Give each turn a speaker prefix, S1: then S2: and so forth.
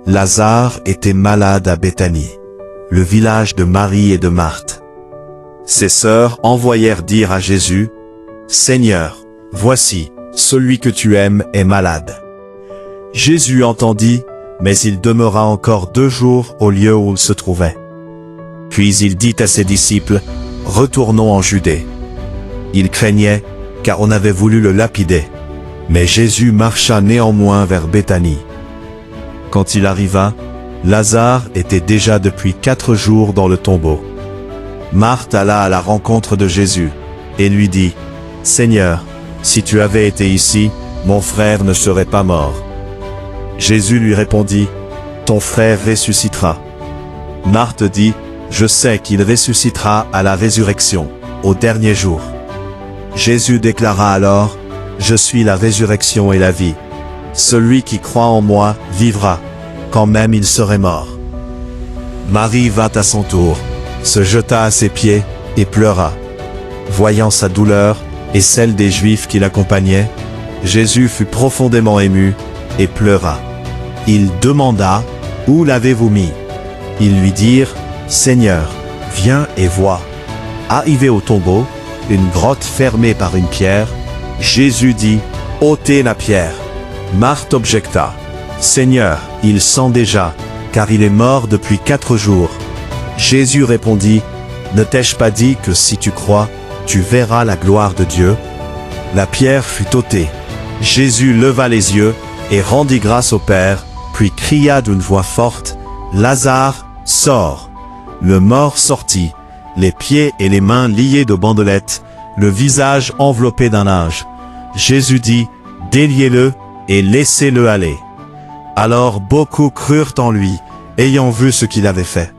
S1: Lazare était malade à Béthanie, le village de Marie et de Marthe. Ses sœurs envoyèrent dire à Jésus, « Seigneur, voici, celui que tu aimes est malade. » Jésus entendit, mais il demeura encore 2 jours au lieu où il se trouvait. Puis il dit à ses disciples, « Retournons en Judée. » Il craignait, car on avait voulu le lapider. Mais Jésus marcha néanmoins vers Béthanie. Quand il arriva, Lazare était déjà depuis 4 jours dans le tombeau. Marthe alla à la rencontre de Jésus, et lui dit, « Seigneur, si tu avais été ici, mon frère ne serait pas mort. » Jésus lui répondit, « Ton frère ressuscitera. » Marthe dit, « Je sais qu'il ressuscitera à la résurrection, au dernier jour. » Jésus déclara alors, « Je suis la résurrection et la vie. Celui qui croit en moi vivra, quand même il serait mort. » Marie vint à son tour, se jeta à ses pieds et pleura. Voyant sa douleur et celle des Juifs qui l'accompagnaient, Jésus fut profondément ému et pleura. Il demanda, « Où l'avez-vous mis ?» Ils lui dirent, « Seigneur, viens et vois. » Arrivé au tombeau, une grotte fermée par une pierre, Jésus dit, « Ôtez la pierre. » Marthe objecta, « Seigneur, il sent déjà, car il est mort depuis 4 jours. » Jésus répondit, « Ne t'ai-je pas dit que si tu crois, tu verras la gloire de Dieu ?» La pierre fut ôtée. Jésus leva les yeux et rendit grâce au Père, puis cria d'une voix forte, « Lazare, sors !» Le mort sortit, les pieds et les mains liés de bandelettes, le visage enveloppé d'un linge. Jésus dit, « Déliez-le et laissez-le aller. » Alors beaucoup crurent en lui, ayant vu ce qu'il avait fait.